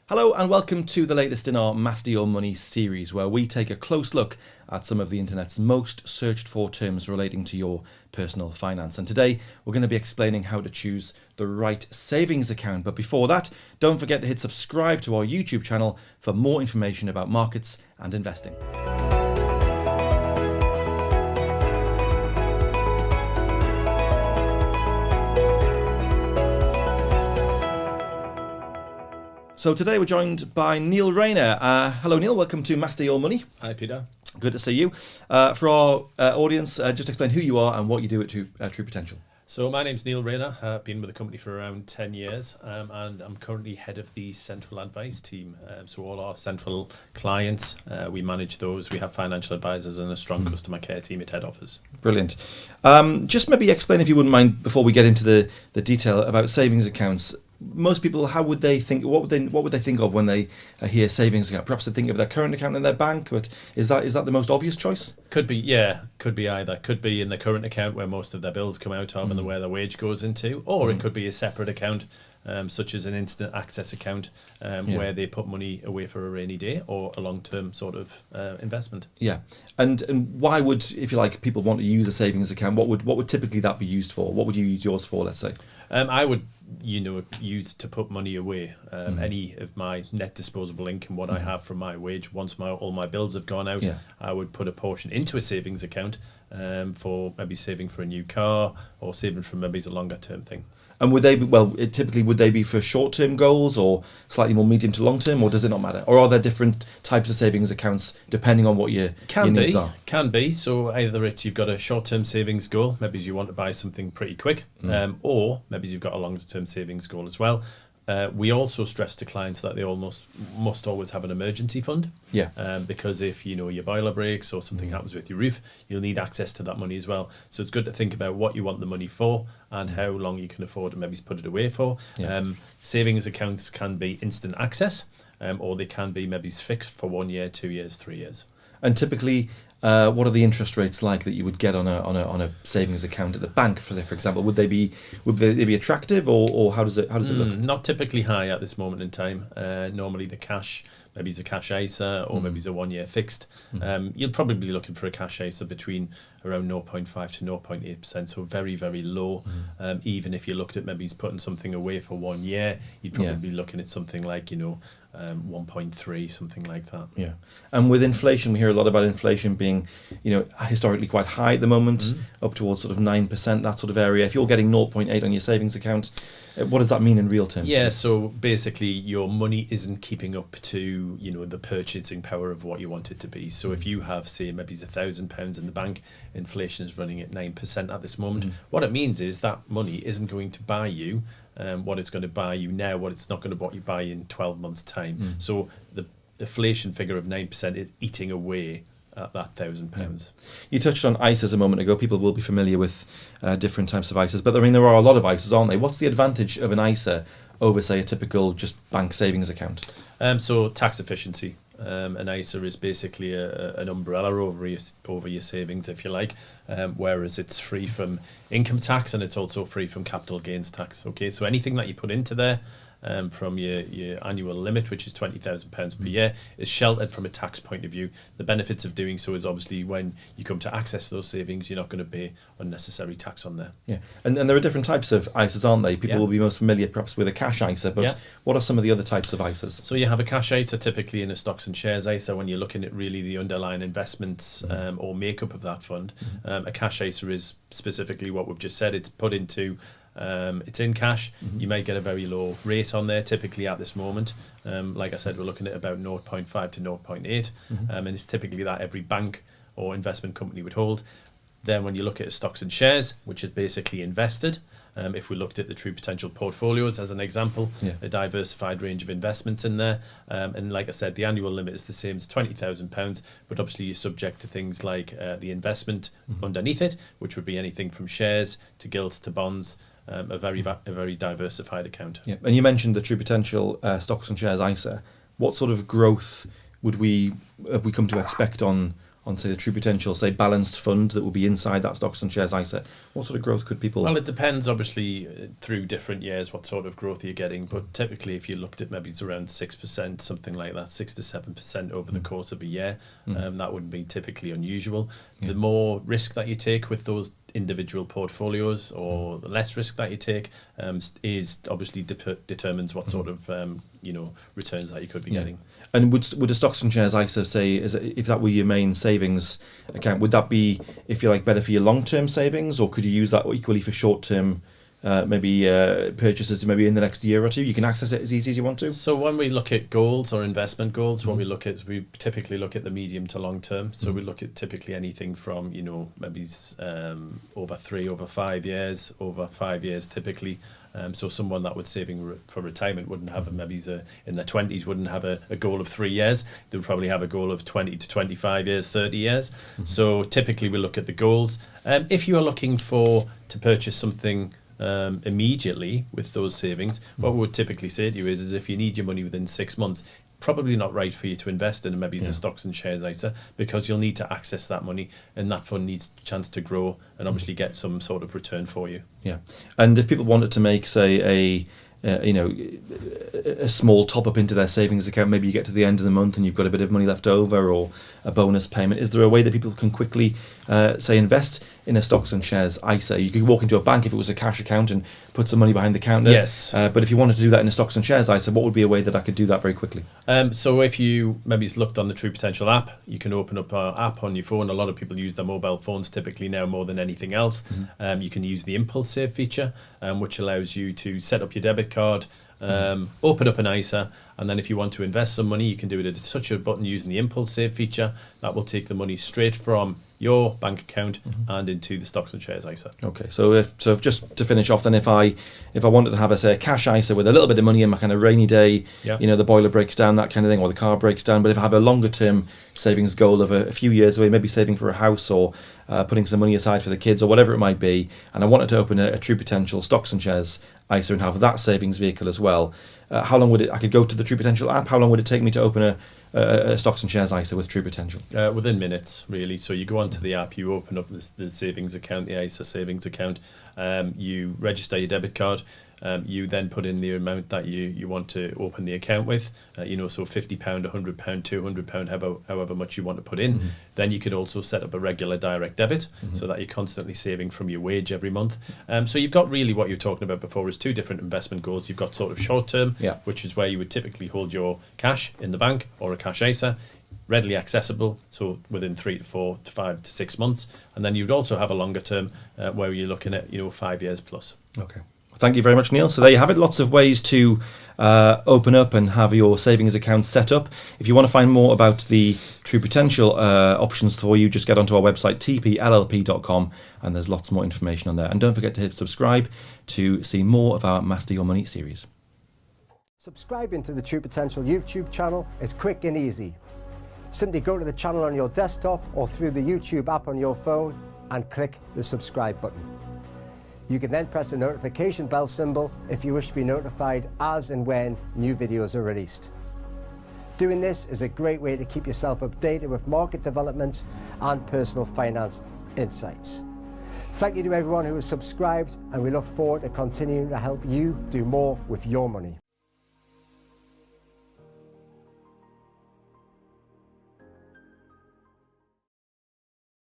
Hello and welcome to the latest in our Master Your Money series, where we take a close look at some of the internet's most searched for terms relating to your personal finance. And today we're going to be explaining how to choose the right savings account. But before that, don't forget to hit subscribe to our YouTube channel for more information about markets and investing. So today we're joined by Neil Rayner. Hello Neil, welcome to Master Your Money. Hi Peter. Good to see you. For our audience, just explain who you are and what you do at True Potential. So my name's Neil Rayner. I've been with the company for around 10 years and I'm currently head of the central advice team. So all our central clients, we manage those. We have financial advisors and a strong customer care team at head office. Brilliant. Just maybe explain, if you wouldn't mind, before we get into the detail about savings accounts. Most people, how would they think? What would they think of when they hear savings account? Perhaps they think of their current account in their bank, but is that the most obvious choice? Could be either. Could be in the current account where most of their bills come out of and where their wage goes into, or it could be a separate account, such as an instant access account, where they put money away for a rainy day or a long-term sort of investment. Yeah, and why would, if you like, people want to use a savings account? What would typically that be used for? What would you use yours for? Let's say. I would, use to put money away. Any of my net disposable income, what I have from my wage, once all my bills have gone out, I would put a portion into a savings account for maybe saving for a new car or saving for maybe a longer term thing. And would they be, typically would they be for short-term goals or slightly more medium to long-term, or does it not matter? Or are there different types of savings accounts depending on what your needs are? Can be. So either you've got a short-term savings goal, maybe you want to buy something pretty quick, or maybe you've got a longer-term savings goal as well. We also stress to clients that they must always have an emergency fund. Yeah. Because if your boiler breaks or something happens with your roof, you'll need access to that money as well. So it's good to think about what you want the money for and how long you can afford to maybe put it away for. Yeah. Savings accounts can be instant access, or they can be maybe fixed for 1 year, 2 years, 3 years. And typically, what are the interest rates like that you would get on a savings account at the bank, for example? Would they be attractive, or how does it look? Not typically high at this moment in time. Normally the cash, maybe it's a cash ISA or maybe it's a 1 year fixed. You'll probably be looking for a cash ISA between around 0.5 to 0.8%, so very, very low. Even if you looked at maybe putting something away for 1 year, you'd probably be looking at something like 1.3, something like that. Yeah. And with inflation, we hear a lot about inflation being, historically quite high at the moment, up towards sort of 9%, that sort of area. If you're getting 0.8 on your savings account, what does that mean in real terms? Yeah, so basically your money isn't keeping up to, the purchasing power of what you want it to be. So if you have, say, maybe £1,000 in the bank, inflation is running at 9% at this moment. What it means is that money isn't going to buy you what it's going to buy you now, what it's not going to buy you in 12 months' time. So the inflation figure of 9% is eating away at that £1,000. You touched on ISAs a moment ago. People will be familiar with different types of ISAs, but there are a lot of ISAs, aren't they? What's the advantage of an ISA over, say, a typical just bank savings account? So tax efficiency. An ISA is basically an umbrella over your savings, if you like, whereas it's free from income tax and it's also free from capital gains tax. Okay, so anything that you put into there from your annual limit, which is £20,000 per year, is sheltered from a tax point of view. The benefits of doing so is obviously when you come to access those savings, you're not going to pay unnecessary tax on there. Yeah, and there are different types of ISAs, aren't they? People will be most familiar perhaps with a cash ISA, but what are some of the other types of ISAs? So you have a cash ISA typically in a stocks and shares ISA when you're looking at really the underlying investments or makeup of that fund. A cash ISA is specifically what we've just said. It's put into it's in cash. You might get a very low rate on there typically at this moment. Like I said, we're looking at about 0.5 to 0.8 and it's typically that every bank or investment company would hold. Then when you look at stocks and shares, which is basically invested, if we looked at the True Potential portfolios as an example, a diversified range of investments in there. And like I said, the annual limit is the same as £20,000, but obviously you're subject to things like the investment underneath it, which would be anything from shares to gilts to bonds. A very diversified account. Yeah, and you mentioned the True Potential stocks and shares ISA. What sort of growth have we come to expect on say, the True Potential, say, balanced fund that will be inside that stocks and shares ISA? What sort of growth could people... Well, it depends, obviously, through different years, what sort of growth you're getting. But typically, if you looked at maybe it's around 6%, something like that, 6 to 7% over the course of a year, that wouldn't be typically unusual. The more risk that you take with those individual portfolios, or the less risk that you take, is obviously determines what sort of returns that you could be getting. And would a stocks and shares ISA, say, if that were your main savings account, would that be, if you like, better for your long-term savings, or could you use that equally for short-term purchases maybe in the next year or two? You can access it as easy as you want to. So when we look at goals or investment goals, what we typically look at the medium to long term. So we look at typically anything from maybe over 3, over 5 years, over 5 years typically. So someone that was saving for retirement wouldn't have in their 20s wouldn't have a goal of 3 years. They would probably have a goal of 20 to 25 years, 30 years. So typically we look at the goals. If you are looking to purchase something immediately with those savings, what we would typically say to you is if you need your money within 6 months, probably not right for you to invest in maybe the stocks and shares ISA, because you'll need to access that money, and that fund needs a chance to grow and obviously get some sort of return for you. Yeah, and if people wanted to make, say, a small top up into their savings account, maybe you get to the end of the month and you've got a bit of money left over, or a bonus payment, is there a way that people can quickly say invest in a stocks and shares ISA? You could walk into a bank if it was a cash account and put some money behind the counter. Yes. But if you wanted to do that in a stocks and shares ISA, what would be a way that I could do that very quickly? So if you maybe looked on the True Potential app, you can open up our app on your phone. A lot of people use their mobile phones typically now more than anything else. You can use the Impulse Save feature, which allows you to set up your debit card, open up an ISA, and then if you want to invest some money, you can do it at a touch of a button using the Impulse Save feature. That will take the money straight from your bank account and into the stocks and shares ISA. Okay, so if just to finish off, then if I wanted to have a cash ISA with a little bit of money in my kind of rainy day, the boiler breaks down, that kind of thing, or the car breaks down, but if I have a longer term savings goal of a few years away, maybe saving for a house, or putting some money aside for the kids, or whatever it might be, and I wanted to open a True Potential stocks and shares ISA and have that savings vehicle as well, how long would I could go to the True Potential app, how long would it take me to open a stocks and shares ISA with True Potential? Within minutes, really. So you go onto the app, you open up the savings account, the ISA savings account, you register your debit card, you then put in the amount that you want to open the account with, so £50, £100, £200, however much you want to put in. Then you could also set up a regular direct debit, so that you're constantly saving from your wage every month. So you've got really what you're talking about before is 2 different investment goals. You've got sort of short term, which is where you would typically hold your cash in the bank or a cash ISA, readily accessible, so within 3 to 4 to 5 to 6 months. And then you'd also have a longer term where you're looking at 5 years plus. Okay. Thank you very much, Neil. So there you have it. Lots of ways to open up and have your savings account set up. If you want to find more about the True Potential options for you, just get onto our website, tpllp.com, and there's lots more information on there. And don't forget to hit subscribe to see more of our Master Your Money series. Subscribing to the True Potential YouTube channel is quick and easy. Simply go to the channel on your desktop or through the YouTube app on your phone and click the subscribe button. You can then press the notification bell symbol if you wish to be notified as and when new videos are released. Doing this is a great way to keep yourself updated with market developments and personal finance insights. Thank you to everyone who has subscribed, and we look forward to continuing to help you do more with your money.